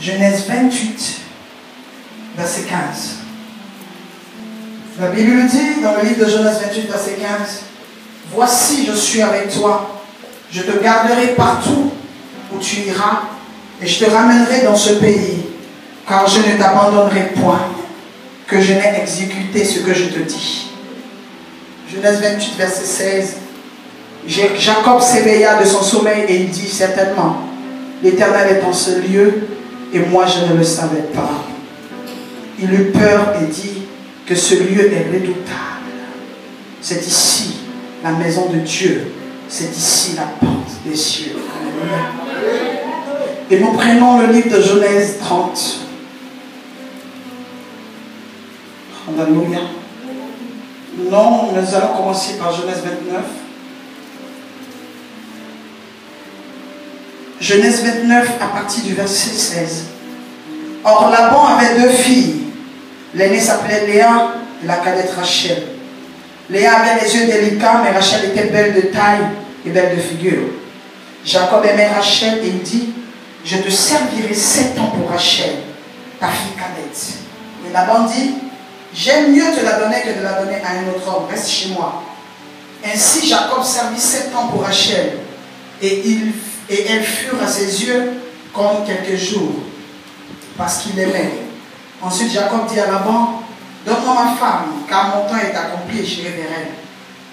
Genèse 28, verset 15. La Bible dit dans le livre de Genèse 28, verset 15, « Voici, je suis avec toi, je te garderai partout où tu iras, et je te ramènerai dans ce pays, car je ne t'abandonnerai point, que je n'ai exécuté ce que je te dis. » Genèse 28, verset 16. Jacob s'éveilla de son sommeil et il dit, « Certainement, l'Éternel est en ce lieu, et moi je ne le savais pas. » Il eut peur et dit que ce lieu est redoutable. C'est ici la maison de Dieu, c'est ici la porte des cieux. Et nous prenons le livre de Genèse 30. Alléluia. Non, nous allons commencer par Genèse 29. Genèse 29 à partir du verset 16. Or Laban avait deux filles. L'aînée s'appelait Léa et la cadette Rachel. Léa avait les yeux délicats, mais Rachel était belle de taille et belle de figure. Jacob aimait Rachel et il dit, « Je te servirai 7 ans pour Rachel, ta fille cadette. » Et Laban dit, « J'aime mieux te la donner que de la donner à un autre homme. Reste chez moi. » Ainsi Jacob servit 7 ans pour Rachel, et elles furent à ses yeux comme quelques jours, parce qu'il l'aimait. Ensuite Jacob dit à Laban, « Donne-moi ma femme, car mon temps est accompli et j'irai vers elle. »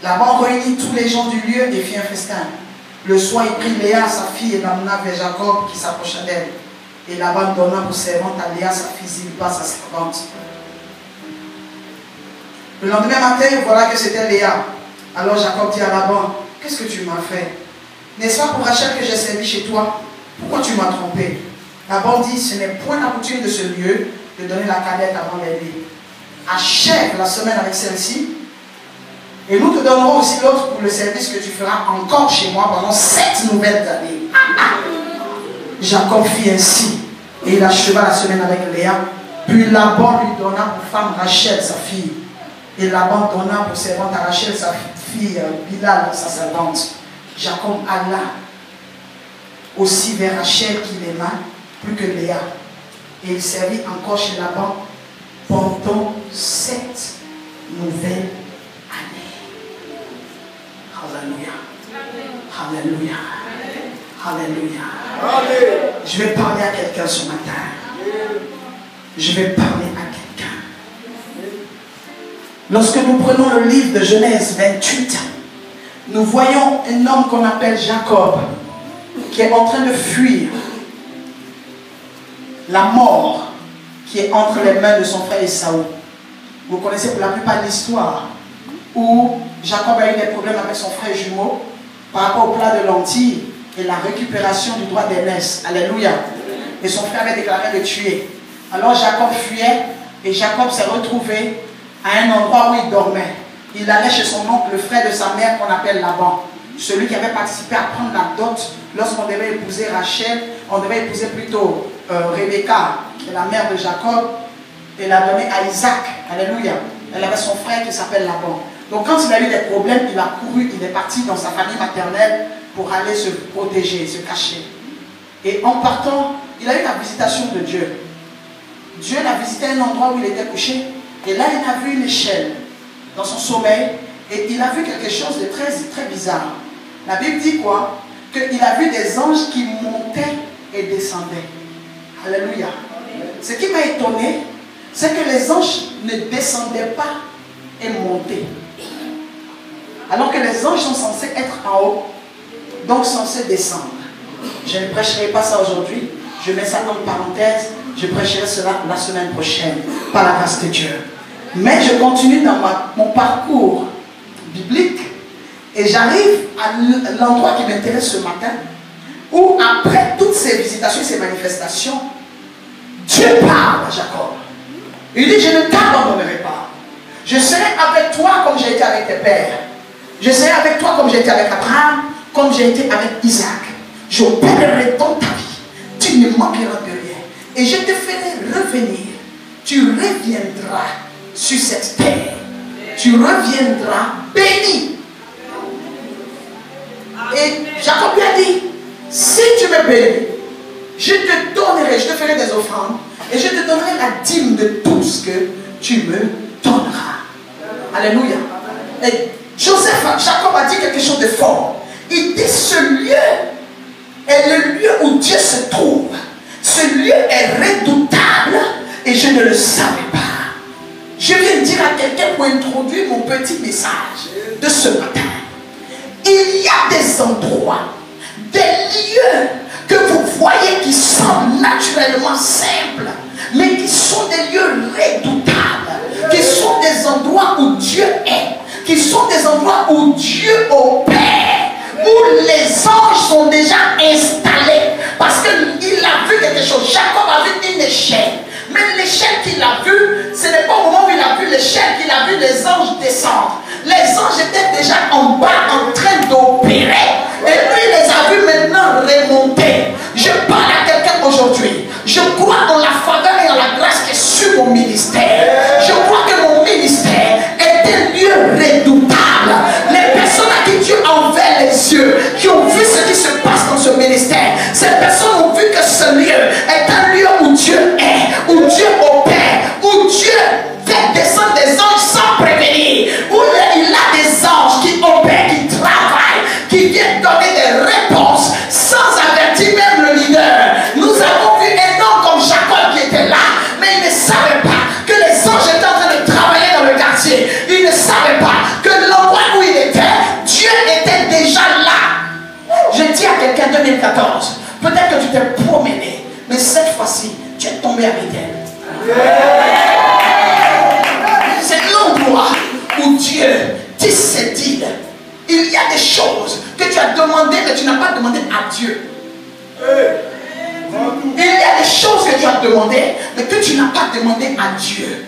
Laban réunit tous les gens du lieu et fit un festin. Le soir, il prit Léa, sa fille, et l'amena vers Jacob, qui s'approcha d'elle. Et Laban donna pour servante à Léa, sa fille Zilpa, sa servante. Le lendemain matin, voilà que c'était Léa. Alors Jacob dit à Laban, « Qu'est-ce que tu m'as fait? N'est-ce pas pour Rachel que j'ai servi chez toi? Pourquoi tu m'as trompé? » Laban dit, « Ce n'est point la coutume de ce lieu de donner la cadette avant l'aider. Achève la semaine avec celle-ci, et nous te donnerons aussi l'autre pour le service que tu feras encore chez moi pendant 7 nouvelles années. » Jacob fit ainsi, et il acheva la semaine avec Léa. Puis Laban lui donna pour femme Rachel, sa fille. Et Laban donna pour servante à Rachel, sa fille Bilha, sa servante. Jacob alla aussi vers Rachel qu'il aima plus que Léa. Et il servit encore chez Laban pendant 7 nouvelles années. Alléluia. Alléluia. Alléluia. Je vais parler à quelqu'un ce matin. Je vais parler à quelqu'un. Lorsque nous prenons le livre de Genèse 28, nous voyons un homme qu'on appelle Jacob, qui est en train de fuir la mort qui est entre les mains de son frère Esaü. Vous connaissez pour la plupart l'histoire où Jacob a eu des problèmes avec son frère jumeau par rapport au plat de lentilles et la récupération du droit d'aînesse. Alléluia. Et son frère avait déclaré le tuer. Alors Jacob fuyait et Jacob s'est retrouvé à un endroit où il dormait. Il allait chez son oncle, le frère de sa mère qu'on appelle Laban, celui qui avait participé à prendre la dot lorsqu'on devait épouser Rachel. On devait épouser plutôt Rebecca, qui est la mère de Jacob, et la donner à Isaac. Alléluia. Elle avait son frère qui s'appelle Laban. Donc quand il a eu des problèmes, il a couru, il est parti dans sa famille maternelle pour aller se protéger, se cacher. Et en partant, il a eu la visitation de Dieu. Dieu l'a visité à un endroit où il était couché, et là il a vu une échelle dans son sommeil, et il a vu quelque chose de très, très bizarre. La Bible dit quoi? Qu'il a vu des anges qui montaient et descendaient. Alléluia. Ce qui m'a étonné, c'est que les anges ne descendaient pas et montaient. Alors que les anges sont censés être en haut, donc censés descendre. Je ne prêcherai pas ça aujourd'hui, je mets ça comme parenthèse, je prêcherai cela la semaine prochaine, par la grâce de Dieu. Mais je continue dans mon parcours biblique et j'arrive à l'endroit qui m'intéresse ce matin, où après toutes ces visitations, ces manifestations, Dieu parle à Jacob. Il dit, je ne t'abandonnerai pas. Je serai avec toi comme j'ai été avec tes pères. Je serai avec toi comme j'ai été avec Abraham, comme j'ai été avec Isaac. J'opérerai dans ta vie. Tu ne manqueras de rien. Et je te ferai revenir. Tu reviendras sur cette terre. Tu reviendras béni. Et Jacob lui a dit, si tu me bénis, je te donnerai, je te ferai des offrandes, et je te donnerai la dîme de tout ce que tu me donneras. Alléluia. Et Jacob a dit quelque chose de fort. Il dit, ce lieu est le lieu où Dieu se trouve. Ce lieu est redoutable et je ne le savais pas. Je viens dire à quelqu'un pour introduire mon petit message de ce matin. Il y a des endroits, des lieux que vous voyez qui semblent naturellement simples, mais qui sont des lieux redoutables, qui sont des endroits où Dieu est, qui sont des endroits où Dieu opère, où les anges sont déjà installés, parce qu'il a vu quelque chose. Jacob a vu une échelle, mais l'échelle qu'il a vue, ce n'est pas au moment où il a vu l'échelle qu'il a vu les anges descendre. Les anges étaient déjà en bas en train d'opérer, et lui il les a vus maintenant remonter. Je parle à quelqu'un aujourd'hui. Je crois dans la faveur et dans la grâce qui est sur mon ministère. Je crois que mon ministère est un lieu redoutable. Les personnes à qui Dieu a ouvert les yeux, qui ont vu ce qui se passe dans ce ministère, ces personnes ont vu que ce lieu est un lieu où Dieu est, où Dieu opère, où Dieu fait descendre des anges sans prévenir, où il a des anges qui opèrent, qui travaillent, qui viennent donner des réponses sans avertir même le leader. Nous avons vu un homme comme Jacob qui était là, mais il ne savait pas que les anges étaient en train de travailler dans le quartier. Il ne savait pas que l'endroit où il était, Dieu était déjà là. Je dis à quelqu'un 2014, peut-être que tu t'es promené, mais cette fois-ci, tu es tombé avec elle. C'est l'endroit où Dieu dit, il y a des choses que tu as demandées, mais tu n'as pas demandé à Dieu. Il y a des choses que tu as demandées, mais que tu n'as pas demandé à Dieu.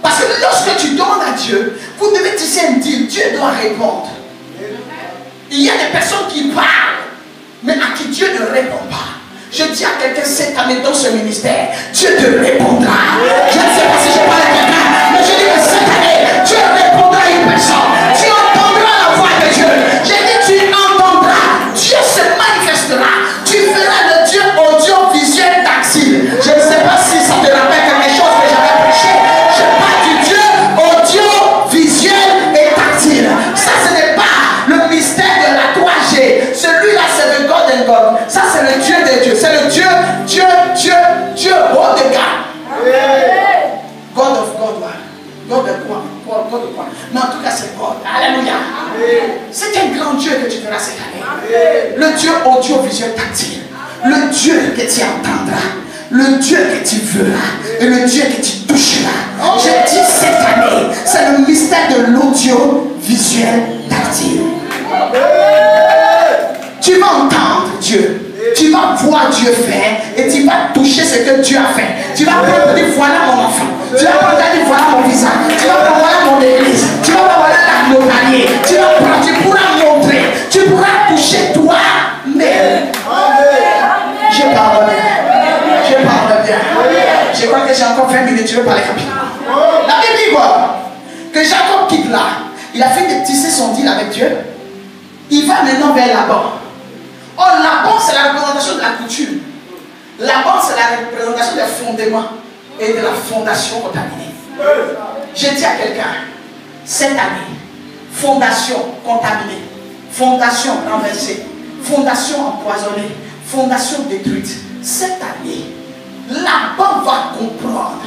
Parce que lorsque tu demandes à Dieu, vous devez tisser un deal. Dieu doit répondre. Il y a des personnes qui parlent, mais à qui Dieu ne répond pas. Je dis à quelqu'un cette année dans ce ministère, Dieu te répondra. Je ne sais pas si je parle à quelqu'un, mais je dis que cette année, Dieu répondra à une personne. Tu entendras la voix de Dieu. J'ai dit tu entendras. Dieu se manifestera. Tu verras le Dieu audiovisuel tactile. Je ne sais pas si ça te rappelle quelque chose que j'avais prêché. Je parle du Dieu audiovisuel et tactile. Ça, ce n'est pas le mystère de la 3G. Celui-là, c'est le God and God. Ça, c'est le Dieu de Dieu. C'est le Dieu haut de gamme. God of God, God de quoi? God de quoi? Mais en tout cas, c'est God. Alléluia. C'est un grand Dieu que tu verras cette année. Le Dieu audiovisuel tactile. Le Dieu que tu entendras. Le Dieu que tu verras. Et le Dieu que tu toucheras. Je dis cette année, c'est le mystère de l'audiovisuel tactile. Tu vas entendre Dieu. Tu vas voir Dieu faire et tu vas toucher ce que Dieu a fait. Tu vas prendre et dire voilà mon enfant. Tu vas prendre et dire voilà mon visage. Tu vas prendre voilà mon église. Tu vas voir voilà mon panier. Tu vas prendre, tu pourras montrer. Tu pourras toucher toi. Mais je parle bien. Je parle bien. Je crois que j'ai encore 20 minutes. Je vais parler rapidement. La Bible dit quoi? Que Jacob quitte là. Il a fait de tisser son deal avec Dieu. Il va maintenant vers Laban. Or, Laban, c'est la représentation de la coutume. Laban, c'est la représentation des fondements et de la fondation contaminée. Je dis à quelqu'un, cette année, fondation contaminée, fondation renversée, fondation empoisonnée, fondation détruite. Cette année, Laban va comprendre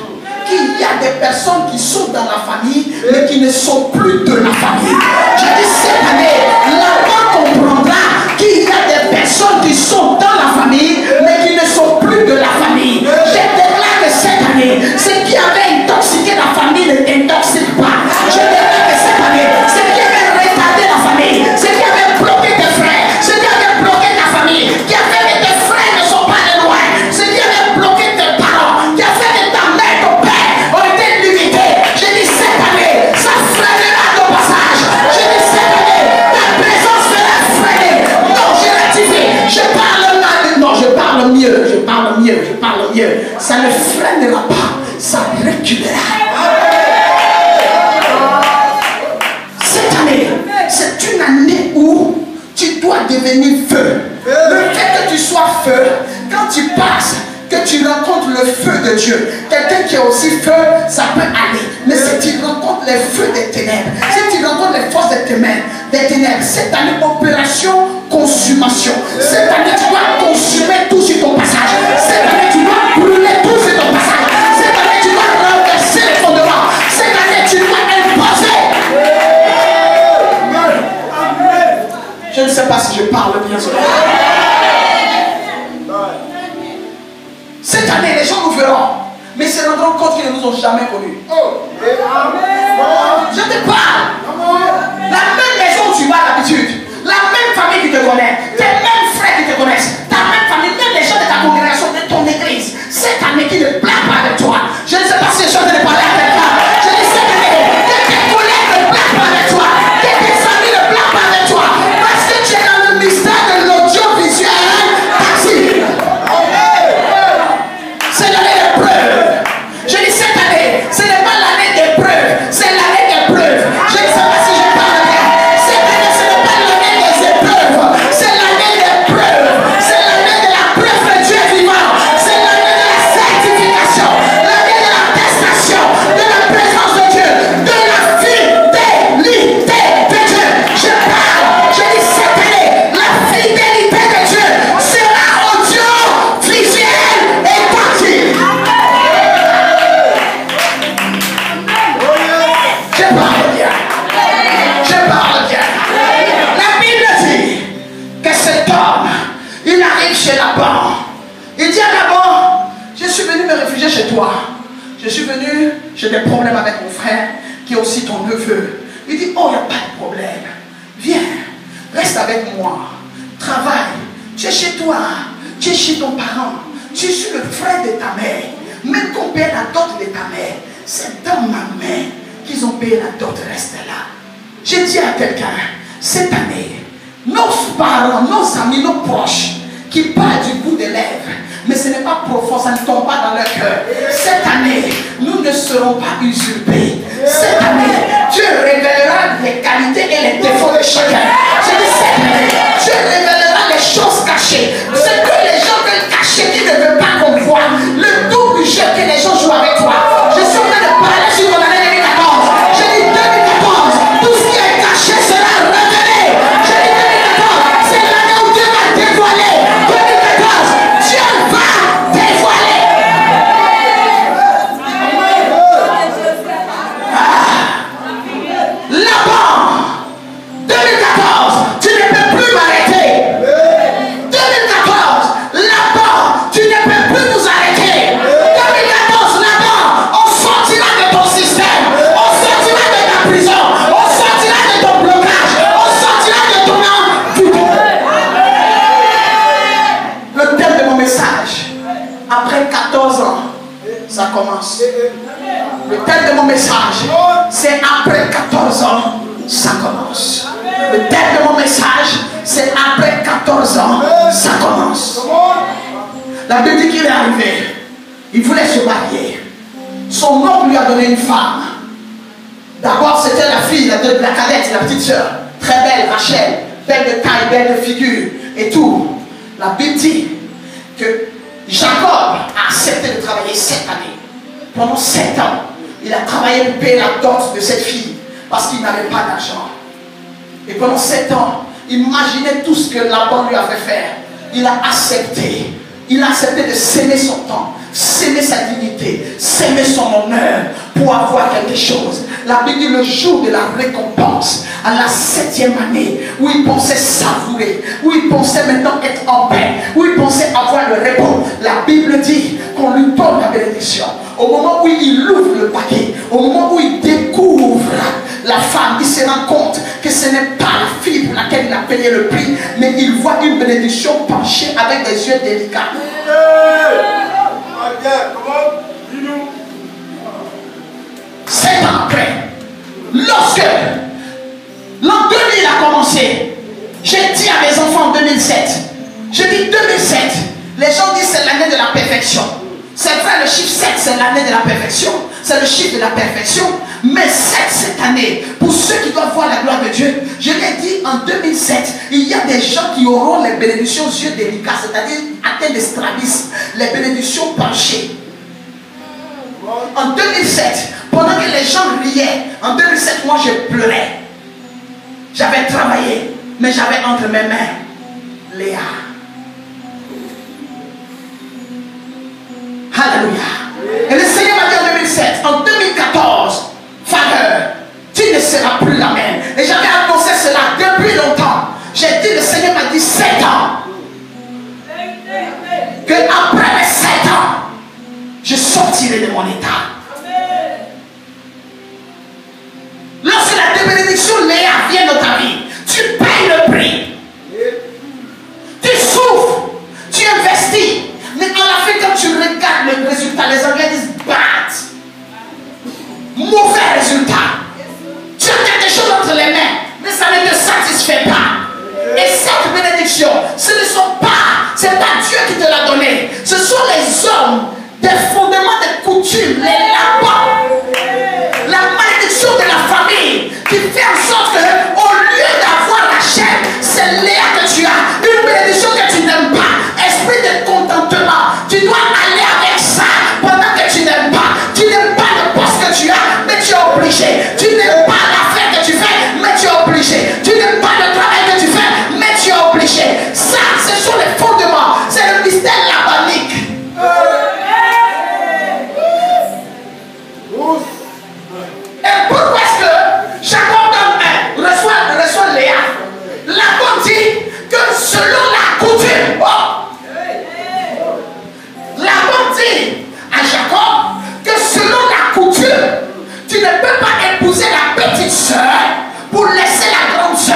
qu'il y a des personnes qui sont dans la famille, mais qui ne sont plus de la famille. Je dis cette année, Laban comprendra qu'il y a des personnes qui sont dans la famille, mais qui ne sont plus de la famille. Je déclare que cette année, ce qui avait intoxiqué la famille ne t'intoxique pas. Je déclare que cette année, ce qui avait retardé la famille, ce qui avait bloqué tes frères, ce qui avait bloqué ta famille, qui a fait que tes frères ne sont pas de loin, ce qui avait bloqué tes parents, qui a fait que ta mère, ton père ont été limités. Je dis cette année, ça freinera ton passage. Je dis cette année, ta présence sera freinée. Non, je rectifie. Je parle mal. Non, je parle mieux. Je parle mieux. Je parle mieux. Ça ne freinera pas. Ça reculera. Cette année, c'est une année où tu dois devenir feu. Le fait que tu feu de Dieu. Quelqu'un qui est aussi feu, ça peut aller. Mais si tu rencontres les feux des ténèbres, si tu rencontres les forces des ténèbres, cette année, opération consommation. Cette année, tu dois consumer tout sur ton passage. Cette année, tu dois brûler tout sur ton passage. Cette année, tu dois renverser les fondements. Cette année, tu dois imposer. Je ne sais pas si je parle bien ce matin. Cette année, les gens nous verront, mais ils se rendront compte qu'ils ne nous ont jamais connus. Je te parle. La même maison où tu vas d'habitude, la même famille qui te connaît, tes mêmes frères qui te connaissent, ta même famille, même les gens de ta congrégation, de ton église, cette année qui ne plaît pas avec toi. Je ne sais pas si je suis en train de parler à quelqu'un. Je ne sais pas que tes collègues ne plaît pas avec toi, que tes amis ne plaît pas avec toi, parce que tu es dans le mystère de l'audiovisuel tactile. C'est l'année des preuves. Je dis cette année, ce n'est pas l'année des preuves, c'est l'année des preuves. Je ne sais pas si je parle bien. Cette année, ce n'est pas l'année des épreuves, c'est l'année des preuves. C'est l'année de la preuve que Dieu est vivant. C'est l'année de la certification, l'année de l'attestation de la présence de Dieu, de la fidélité de Dieu. Je parle, je dis cette année, la fidélité de Dieu sera audiovisuelle et tactile. Je parle bien. Je parle bien. La Bible dit que cet homme, il arrive chez Laban. Il dit à Laban, je suis venu me réfugier chez toi. Je suis venu, j'ai des problèmes avec mon frère, qui est aussi ton neveu. Il dit, oh, il n'y a pas de problème. Viens, reste avec moi. Travaille. Tu es chez toi. Tu es chez ton parent. Tu es le frère de ta mère. Même qu'on paie la dot de ta mère, c'est dans ma main qu'ils ont payé la dot, reste là. Je dis à quelqu'un, cette année, nos parents, nos amis, nos proches, qui parlent du bout des lèvres, mais ce n'est pas profond, ça ne tombe pas dans leur cœur. Cette année, nous ne serons pas usurpés. Cette année, Dieu révélera les qualités et les défauts de chacun. Je dis cette année, Dieu révélera les choses cachées. Ce que les gens veulent cacher, qu'ils ne veulent pas qu'on voit. Le double jeu que les gens jouent avec toi. Je suis en train de parler sur ton année 2014. Je dis 2014, tout ce qui est caché sera révélé. Je dis 2014, c'est l'année où Dieu va dévoiler. 2014, Dieu va dévoiler. Là-bas, 2014, tu ne peux plus m'arrêter. 2014, là-bas, tu ne peux plus nous arrêter. 2014, là-bas, on sortira de ton système, on sortira de ta prison, on sortira de ton blocage, on sortira de ton âme. Le thème de mon message, après 14 ans, ça commence. Le thème de mon message, c'est après 14 ans, ça commence. Le thème de mon message, c'est après 14 ans, ça commence. La Bible dit qu'il est arrivé. Il voulait se marier. Son oncle lui a donné une femme. D'abord, c'était la fille, la cadette, la petite soeur. Très belle, Rachel. Belle de taille, belle de figure et tout. La Bible dit que Jacob a accepté de travailler 7 années. Pendant 7 ans, il a travaillé pour payer la dot de cette fille parce qu'il n'avait pas d'argent. Et pendant 7 ans, imaginez tout ce que Laban lui a fait faire. Il a accepté. Il a accepté de s'aimer son temps, s'aimer sa dignité, s'aimer son honneur pour avoir quelque chose. La Bible dit le jour de la récompense, à la 7e année, où il pensait savourer, où il pensait maintenant être en paix, où il pensait avoir le repos. La Bible dit qu'on lui donne la bénédiction. Au moment où il ouvre le paquet, au moment où il découvre la femme, il se rend compte que ce n'est pas la fille pour laquelle il a payé le prix, mais il voit une bénédiction penchée avec des yeux délicats. 7 ans après, lorsque l'an 2000 a commencé, j'ai dit à mes enfants en 2007, je dis 2007, les gens disent c'est l'année de la perfection. C'est vrai, le chiffre 7, c'est l'année de la perfection. C'est le chiffre de la perfection. Mais 7 cette année, pour ceux qui doivent voir la gloire de Dieu, je l'ai dit en 2007, il y a des gens qui auront les bénédictions aux yeux délicats, c'est-à-dire atteints de strabisme, les bénédictions penchées. En 2007, pendant que les gens riaient, en 2007, moi je pleurais. J'avais travaillé, mais j'avais entre mes mains Léa. Alléluia. Et le Seigneur m'a dit en 2007, en 2014, Father, tu ne seras plus la même. Et j'avais annoncé cela depuis longtemps. J'ai dit, le Seigneur m'a dit 7 ans. Que après mes 7 ans, je sortirai de mon état. Lorsque la bénédiction Léa vient dans ta vie, tu payes le prix. Tu souffres, tu investis. Mais à la fin, quand tu regardes le résultat, les Anglais disent bad. Mauvais résultat. Tu as quelque chose entre les mains, mais ça ne te satisfait pas. Et cette bénédiction, ce ne sont pas, c'est pas Dieu qui te l'a donné. Ce sont les hommes des fondements des coutumes, les lapins. La malédiction de la famille qui fait en sorte que, au lieu d'avoir la chair, c'est Léa que tu as. Une bénédiction que tu n'aimes pas. Esprit de contentement. Tu dois aller avec ça pendant que tu n'aimes pas. Tu n'aimes pas le poste que tu as, mais tu es obligé. Tu n'aimes pas l'affaire que tu fais, mais tu es obligé. Tu n'aimes pas le travail que tu fais, mais tu es obligé. Ça, ce sont les fondements. C'est le mystère labanique. Et pourquoi est-ce que Jacob reçoit Léa? La dit que selon la coutume, la dit à Jacob que selon la coutume, tu ne peux pas épouser la petite sœur pour laisser la grande sœur.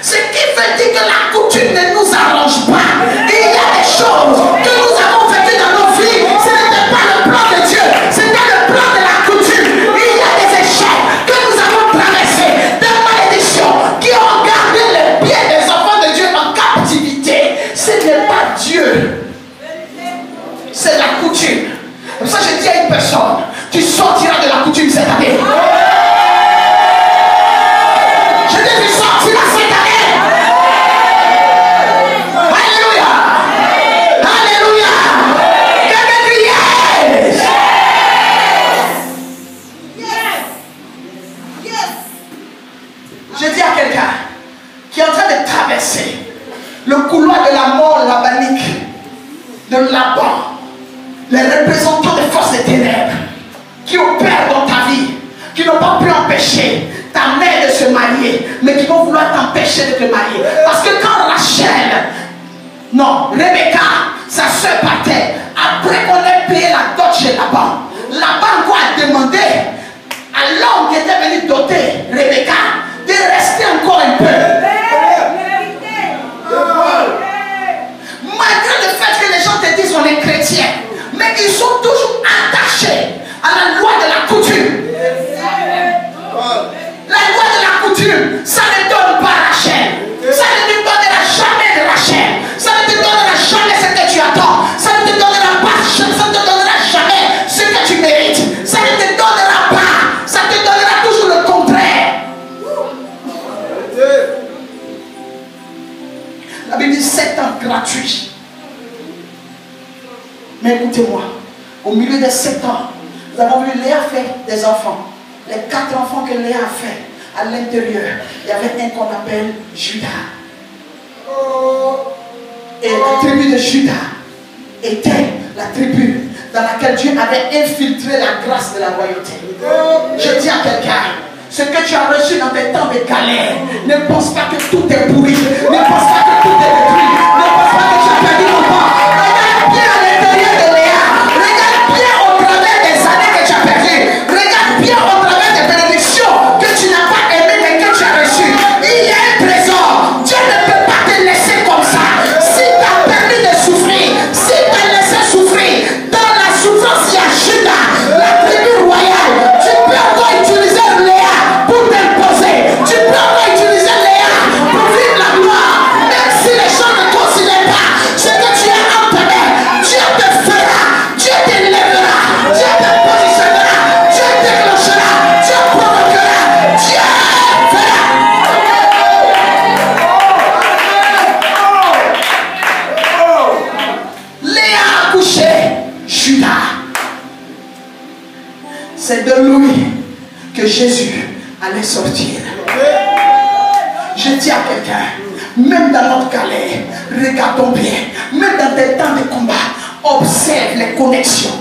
Ce qui veut dire que la coutume ne nous arrange pas. Et il y a des choses que nous avons vécues dans nos vies. Ce n'était pas le plan de Dieu, c'était le plan de la coutume. Il y a des échecs que nous avons traversés, des malédictions qui ont gardé les pieds des enfants de Dieu en captivité. Ce n'est pas Dieu, c'est la coutume. Comme ça, je dis à une personne, tu sortiras de la coutume cette année. Je dis, tu sortiras cette année. Alléluia. Alléluia. Quelqu'un dit yes. Je dis à quelqu'un qui est en train de traverser le couloir de la mort labanique, de Laban, les représentants des forces des ténèbres qui opèrent dans ta vie, qui n'ont pas pu empêcher ta mère de se marier, mais qui vont vouloir t'empêcher de te marier. Parce que quand Rebecca, sa soeur partait, après qu'on ait payé la dot chez Laban, Laban a demandé à l'homme qui était venu doter Rebecca de rester encore un peu. Malgré le fait que les gens te disent qu'on est chrétien, mais ils sont toujours attachés à la loi de la coutume. La loi de la coutume, ça ne donne pas Rachel. Ça ne te donnera jamais de Rachel. Ça ne te donnera jamais ce que tu attends. Ça ne te donnera pas, ça ne te donnera jamais ce que tu mérites. Ça ne te donnera pas. Ça te donnera toujours le contraire. La Bible dit 7 ans gratuits. Mais écoutez-moi, au milieu des 7 ans, nous avons vu Léa faire des enfants. Les 4 enfants que Léa a fait, à l'intérieur, il y avait un qu'on appelle Judas. Et la tribu de Judas était la tribu dans laquelle Dieu avait infiltré la grâce de la royauté. Je dis à quelqu'un, ce que tu as reçu dans tes temps de galère, ne pense pas que tout est pourri, ne pense pas que tout est détruit, ne pense pas que tu as perdu ton temps. Regarde bien à l'intérieur de Léa, regarde bien au travers des années que tu as perdues, regarde bien au travers des bénédictions que tu n'as pas aimées mais que tu as reçues. Il y a un trésor. Dieu ne peut pas te laisser comme ça. Si tu as permis de souffrir, si tu as laissé souffrir, dans la souffrance il y a Judas, la tribu royale. Tu peux encore utiliser Léa pour t'imposer. Tu peux encore utiliser Léa pour vivre la gloire. Même si les gens ne C'est de lui que Jésus allait sortir. Je dis à quelqu'un, même dans notre galère, regardons bien, même dans des temps de combat, observe les connexions,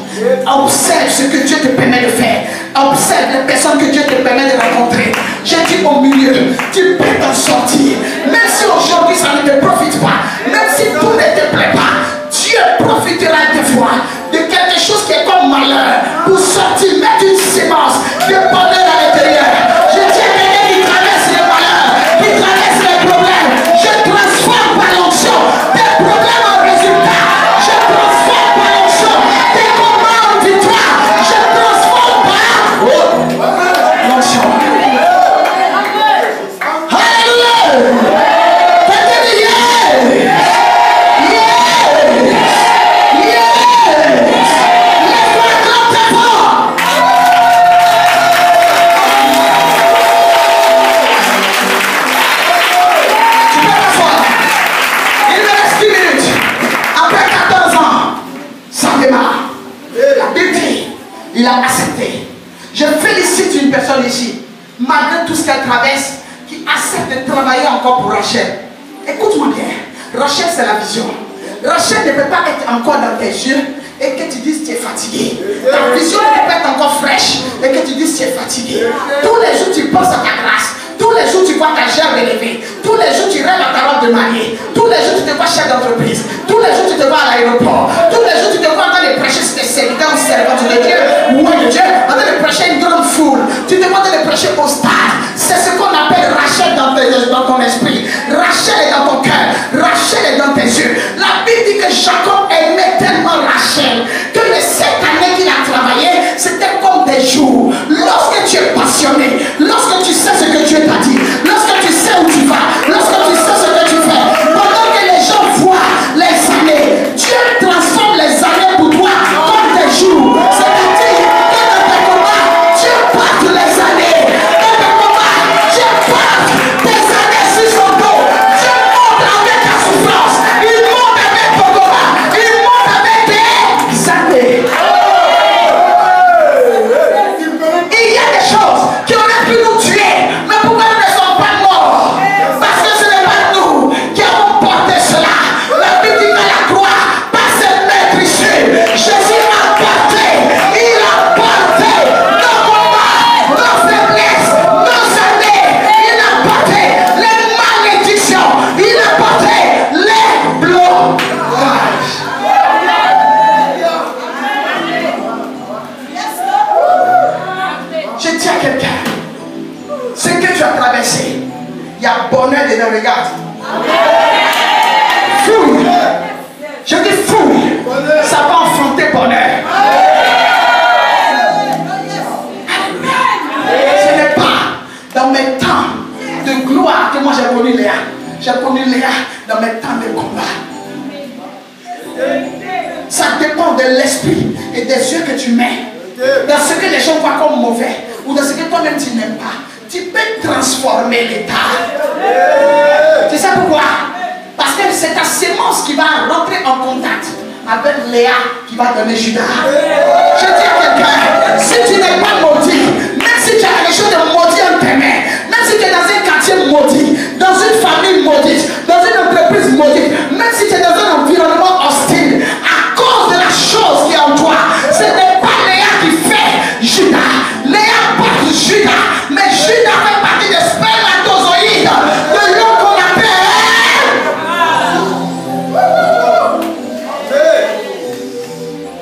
observe ce que Dieu te permet de faire, observe les personnes que Dieu te permet de rencontrer. J'ai dit au milieu, tu peux t'en sortir, même si aujourd'hui ça ne te profite pas, même si tout ne te plaît pas, Dieu profitera des fois de quelque chose qui est comme malheur pour sortir, mettre une sémence de bonheur à l'intérieur. Je dis à quelqu'un qui traverse les malheurs, qui traverse les problèmes, je transforme par l'onction des problèmes en résultats, je transforme par l'onction des combats en victoire, je transforme par l'onction. Alléluia! Il a accepté. Je félicite une personne ici, malgré tout ce qu'elle traverse, qui accepte de travailler encore pour Rachel. Écoute-moi bien, Rachel c'est la vision. Rachel ne peut pas être encore dans tes yeux et que tu dises tu es fatigué. Ta vision ne peut pas être encore fraîche et que tu dises tu es fatigué. Tous les jours tu penses à ta grâce. Tous les jours tu vois ta gerbe élevée. Tous les jours tu rêves à ta robe de mariée. Tous les jours tu te vois chef d'entreprise. Tous les jours tu te vois à l'aéroport. Tous les jours tu te vois en train de prêcher sur tes serviteurs ou servantes de Dieu. Oui de Dieu. En train de prêcher une grande foule. Tu te vois en train de prêcher au stade. C'est ce qu'on appelle Rachel dans ton esprit. Rachel est dans ton cœur. Rachel est dans tes yeux. La Bible dit que Jacob aimait tellement Rachel que les 7 années qu'il a travaillé, c'était comme des jours. Lorsque tu es passionné, lorsque tu sais ce que Dieu t'a dit, lorsque tu sais où tu vas, lorsque tu sais ce que tu fais, pendant que les gens voient les années, Dieu transforme les années pour toi comme des jours. C'est-à-dire que dans tes combats, Dieu porte les années. Dans tes combats, Dieu porte tes années sur son dos. Dieu monte avec ta souffrance. Il monte avec ton combat. Il monte avec tes années. Il y a des choses qui auraient pu nous tuer, mais pourquoi nous ne sommes pas morts? Parce que ce n'est pas nous qui avons porté cela. La Bible dit qu'à la croix, par cette maître issue, Jésus a porté, il a porté nos combats, nos faiblesses, nos années, il a porté les malédictions, il a porté les blocages. Je dis à quelqu'un, ce que tu as traversé, il y a bonheur dedans, regarde. Fouille. Je dis fouille. Ça va enfanter bonheur. Ce n'est pas dans mes temps de gloire que moi j'ai connu Léa. J'ai connu Léa dans mes temps de combat. Ça dépend de l'esprit et des yeux que tu mets. Dans ce que les gens voient comme mauvais ou dans ce que toi-même tu n'aimes pas, tu peux transformer l'état. Tu sais pourquoi? Parce que c'est ta sémence qui va rentrer en contact avec Léa qui va donner Judas. Je dis à quelqu'un, si tu n'es pas maudit, même si tu as quelque chose de maudit en tes mains, même si tu es dans un quartier maudit, dans une famille maudite, dans une entreprise maudite, même si tu es dans un environnement hostile, à cause de la chose qui est en toi, ce n'est pas Léa qui fait Judas. Léa porte Judas, mais Judas fait partie des spermatozoïdes de l'homme qu'on appelle.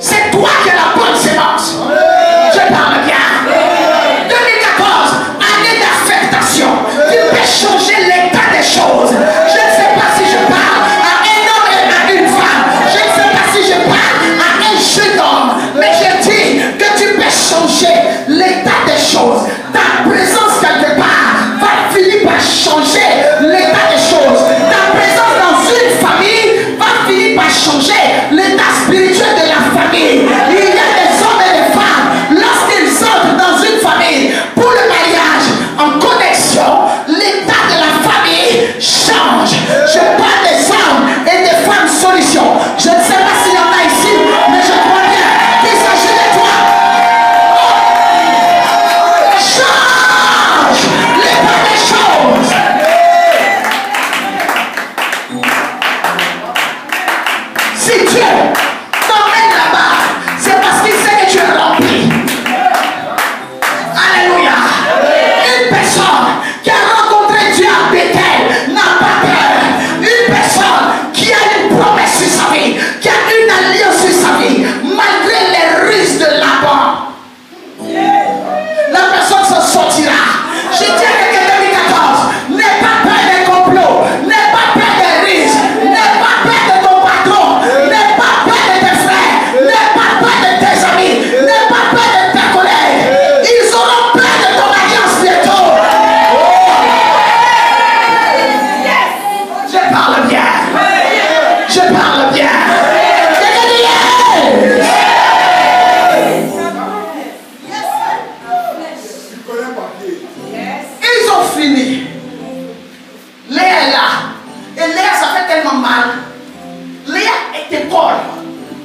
C'est toi qui as la bonne sémence. Je parle bien. 2014, année d'affectation. Tu peux changer l'état des choses. Je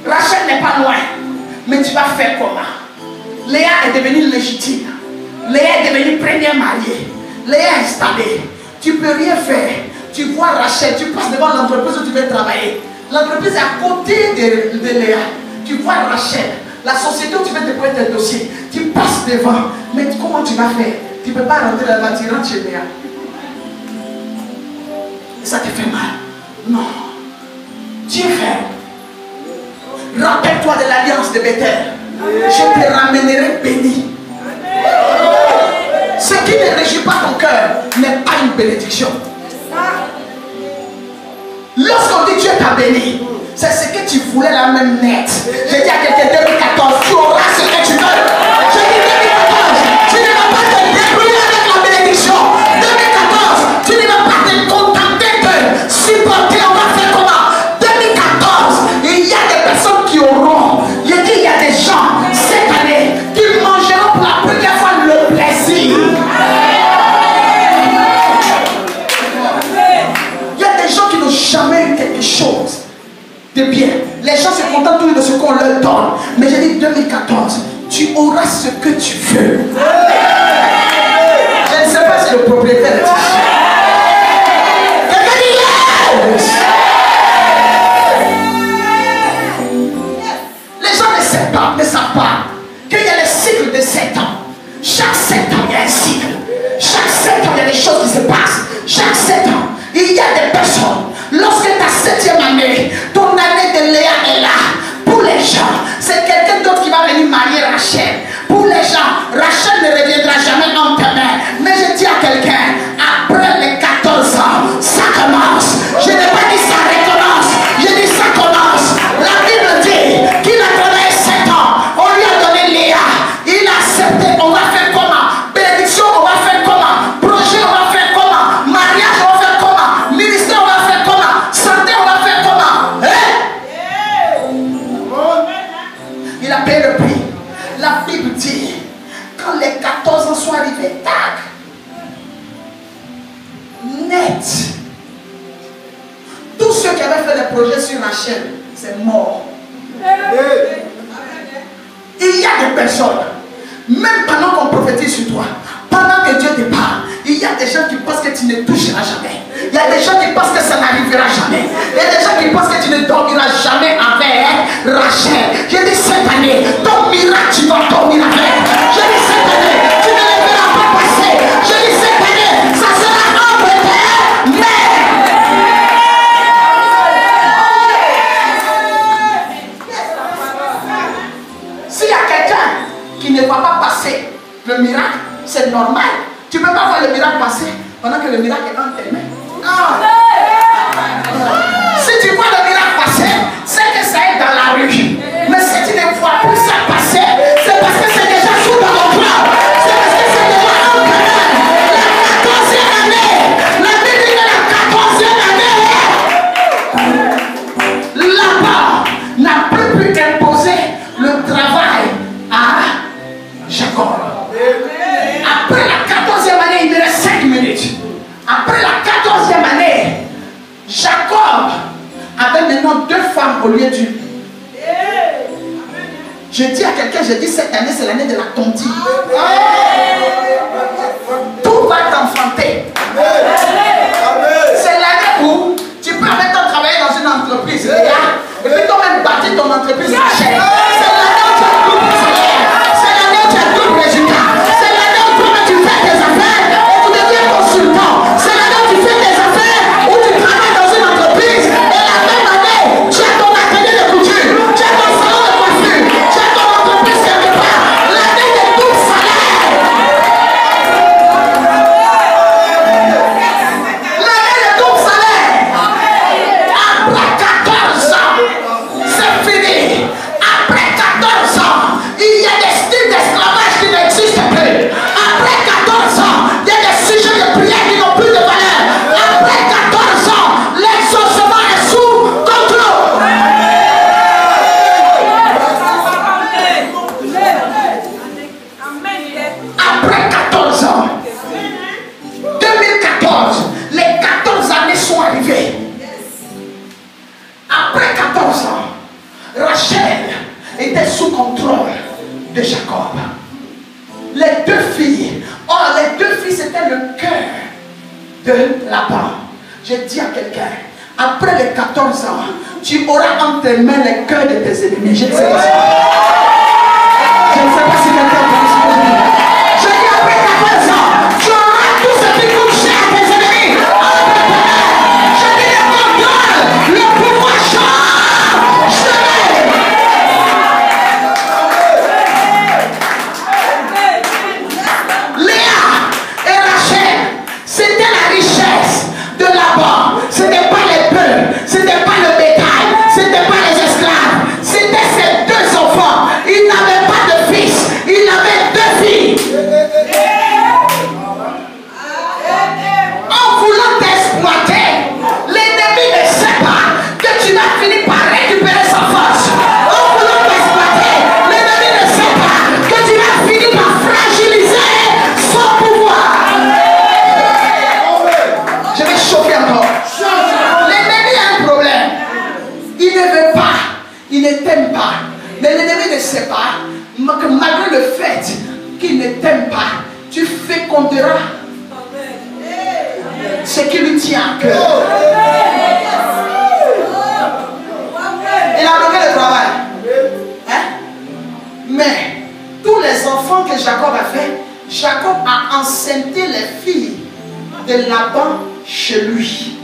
Rachel n'est pas loin. Mais tu vas faire comment? Léa est devenue légitime. Léa est devenue première mariée. Léa est installée. Tu ne peux rien faire. Tu vois Rachel, tu passes devant l'entreprise où tu veux travailler. L'entreprise est à côté de Léa. Tu vois Rachel, la société où tu veux déposer tes dossiers. Tu passes devant. Mais comment tu vas faire? Tu ne peux pas rentrer dans la tirante chez Léa. Et ça te fait mal. Non. Dieu fait. Rappelle-toi de l'alliance de Bethel. Je te ramènerai béni. Ce qui ne régit pas ton cœur n'est pas une bénédiction. Lorsqu'on dit Dieu t'a béni, c'est ce que tu voulais la même net. J'ai dit à quelqu'un 2014, tu auras ce que tu veux. J'ai dit 2014, tu ne vas pas te débrouiller avec la bénédiction. 2014, tu ne vas pas te contenter de supporter. On va faire comment? 2014, il y a des personnes qui auront. J'ai dit, il y a des gens cette année qui mangeront pour la première fois le plaisir. Il y a des gens qui n'ont jamais eu quelque chose de bien. Les gens se contentent toujours de ce qu'on leur donne. Mais j'ai dit 2014, tu auras ce que tu veux. Je ne sais pas si le propriétaire est ici. Quelqu'un dit yes. Les gens ne savent pas qu'il y a les cycles de 7 ans. Chaque 7 ans, il y a un cycle. Chaque 7 ans, il y a des choses qui se passent. Chaque 7 ans, il y a des personnes. Lorsque ta 7e année, ton année de Léa est là. Pour les gens, c'est quelqu'un d'autre qui va venir marier Rachel. Pour les gens, Rachel ne reviendra jamais en tes mains. Mais je dis à quelqu'un, après les 14 ans, ça commence. Je n'ai pas dit ça recommence. Je dis ça commence. La Bible dit qu'il a donné 7 ans. On lui a donné Léa. Il a accepté. On va faire comment? Bénédiction, on va faire comment? Projet, on va faire comment? Mariage, on va faire comment? Ministère, on va faire comment? Santé, on va faire comment? Il a payé le prix. La Bible dit, quand les 14 ans sont arrivés, tac, net. Tous ceux qui avaient fait des projets sur Rachel, c'est mort. Il y a des personnes, même pendant qu'on prophétise sur toi, pendant que Dieu te parle, il y a des gens qui pensent que tu ne toucheras jamais. Il y a des gens qui pensent que ça n'arrivera jamais. Il y a des gens qui pensent que tu ne dormiras jamais avec Rachel. J'ai dit cette année, ton miracle, tu vas dormir avec. J'ai dit cette année, tu ne le verras pas passer. J'ai dit cette année, ça sera entre tes mains. S'il y a quelqu'un qui ne va pas passer le miracle, c'est normal. Tu ne peux pas voir le miracle passer pendant que le miracle est dans tes mains. Non. Si tu vois le miracle passer, c'est que ça est dans la rue. Mais si tu ne vois plus ça passer, c'est parce que c'est déjà sous dans ton plan. C'est parce que c'est déjà en commun. La 14e année. La Bible dit la 14e année. Là-bas n'a plus pu imposer le travail à Jacob. Après la 14e année, il me reste 5 minutes. Après la 14e année, Jacob avait maintenant 2 femmes au lieu d'une. Je dis à quelqu'un, je dis cette année, c'est l'année de la tontine. Tout va t'enfanter. C'est l'année où tu peux maintenant travailler dans une entreprise, et puis toi-même bâtir ton entreprise. C'est l'année où tu as double salaire. C'est l'année où tu as double résultat. C'est l'année où toi-même tu fais tes affaires et tu deviens consultant. C'est l'année où tu fais tes affaires, où tu travailles dans une entreprise, et la même année, tu as ton atelier de couture, tu as ton salon de coiffure, tu as ton entreprise quelque part. L'année de double salaire. L'année de double salaire. Après 14 ans, c'est fini. Après contrôle de Jacob. Les deux filles, c'était le cœur de Laban. Je dis à quelqu'un, après les 14 ans, tu auras entre tes mains les cœurs de tes ennemis. Je ne sais pas si quelqu'un peut ce que je dis. Je dis après 14 ans, tu auras tout ce qui coûte cher à tes ennemis entre tes mains. Je dis le contrôle, le pouvoir change. Léa et Rachel, c'était la richesse de Laban. Ce n'était pas les bœufs, ce n'était pas le bétail, ce n'était pas les esclaves, c'était ses deux enfants. Il n'avait pas de fils, il avait deux filles. En voulant t'exploiter, l'ennemi ne sait pas que tu vas finir par récupérer sa force. En voulant t'exploiter, l'ennemi ne sait pas que tu vas finir par fragiliser son pouvoir. Je vais chauffer encore. L'ennemi a un problème. Il ne veut pas, il ne t'aime pas. Mais l'ennemi ne sait pas que malgré le fait qu'il ne t'aime pas, tu féconderas ce qui lui tient à cœur. Il a bloqué le travail. Hein? Mais tous les enfants que Jacob a fait, Jacob a enceinté les filles de Laban chez lui.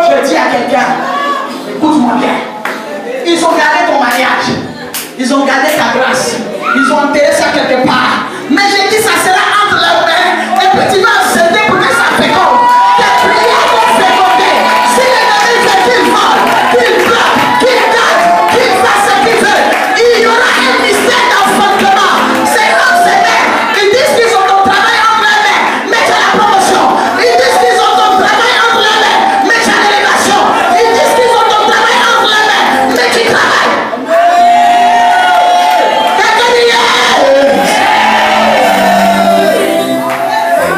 Je dis à quelqu'un, écoute-moi bien. Ils ont gardé ton mariage. Ils ont gardé ta grâce. Ils ont enterré ça quelque part. Mais je dis, ça sera entre leurs mains. Et puis tu vas accepter pour que ça féconde. Tes prières vont féconder. Si l'ennemi fait qu'il vole, qu'il bloque, qu'il donne, qu'il fasse ce qu'il veut, il y aura un mystère d'enfantement. C'est comme ces mères. Ils disent qu'ils ont ton travail entre les mains, mais tu as la promotion. Ils disent qu'ils ont ton travail entre les mains, mais tu as l'élévation. Ils disent qu'ils ont ton travail entre les mains, mais tu travailles.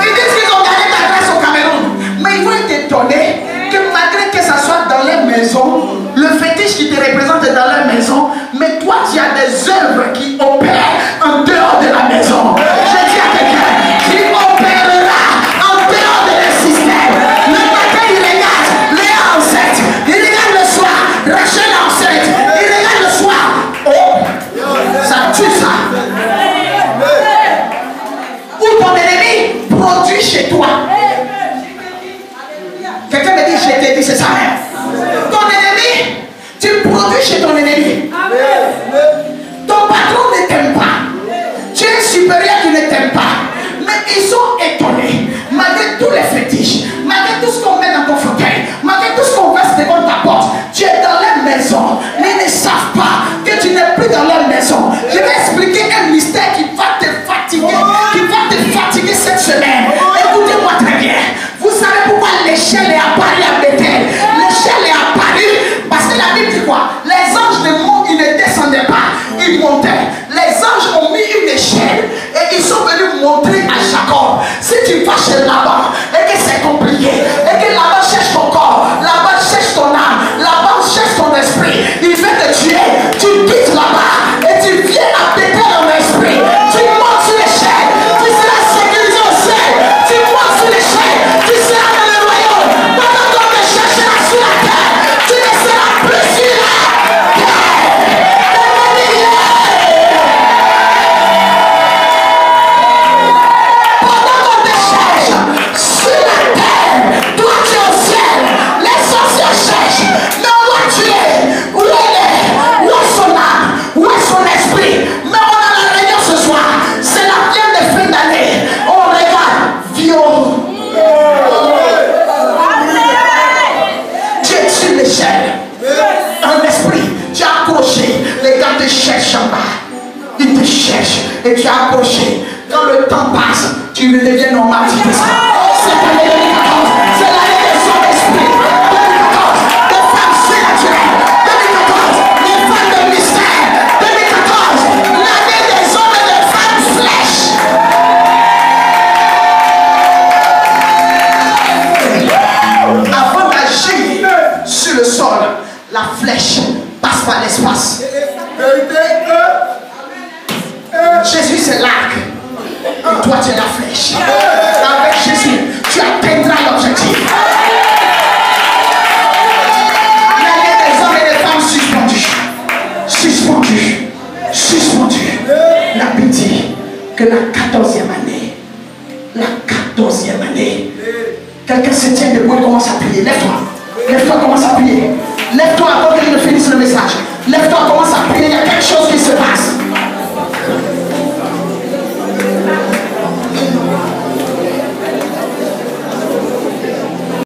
Ils disent qu'ils ont gagné ta grâce au Cameroun, mais ils vont t'étonner que malgré que ça soit dans leur maison, le fétiche qui te représente est dans leur maison, mais toi tu as des œuvres qui opèrent en dehors de la maison. Je dis à quelqu'un qui opérera en dehors de leur système. Le matin il regarde Léa enceinte, il regarde le soir Rachel enceinte, il regarde le soir. Oh, ça tue ça. Ou ton ennemi produit chez toi. Quelqu'un me dit, je t'ai dit, c'est ça. Ton ennemi, tu produis chez ton ennemi. Ton patron ne t'aime pas. Tu es supérieur qui ne t'aime pas. Mais ils sont étonnés. Malgré tous les fétiches, malgré tout ce qu'on met dans ton fauteuil, malgré tout ce qu'on verse devant ta porte, tu es dans leur maison. Mais ils ne savent pas que tu n'es plus dans leur maison. Je vais expliquer un mystère qui va te fatiguer cette semaine. Écoutez-moi très bien. Vous savez pourquoi l'échelle est apparue à Bethel? L'échelle est apparue parce que la Bible dit quoi? Les anges ne montent, ils ne descendaient pas, ils montaient. Les anges ont mis une échelle et ils sont venus montrer à Jacob. Si tu vas chez Laban et que c'est compliqué, et que Laban cherche ton corps, Laban cherche ton âme, Laban cherche ton esprit, il veut te tuer, tu quittes là-bas et tu viens à Bethel en esprit. Tu montes sur l'échelle, tu seras sécurisé au ciel. Tu montes sur l'échelle, tu seras dans le royaume. Pendant qu'on te cherchera sur la terre, tu ne seras plus sur la terre. Pendant qu'on te cherche sur la terre, toi tu es au ciel. Les sorciers cherchent, mais on doit tuer. Où elle est? Où est son âme? Où est son esprit? Mais on a la réunion ce soir. C'est la fièvre de fin d'année. On regarde. Viol. Tu es sur l'échelle. Un esprit. Tu as accroché. Les gars te cherchent en bas. Ils te cherchent. Et tu as accroché. Quand le temps passe, tu redeviens normal. Tu descends. C'est l'année 2014. C'est l'année de son esprit. 2014. Des femmes surnaturelles. 2014. Les femmes de mystère. 2014. L'année des hommes et des femmes flèches. Avant d'agir sur le sol, la flèche passe passe par l'espace. Jésus c'est l'arc. Et toi tu es la flèche. Avec Jésus, tu atteindras l'objectif. Il y a des hommes et des femmes suspendus. La Bible dit que la 14e année, quelqu'un se tient debout et commence à prier. Lève-toi, commence à prier. Lève-toi avant qu'il ne finisse le message. Lève-toi, commence à prier, il y a quelque chose qui se passe.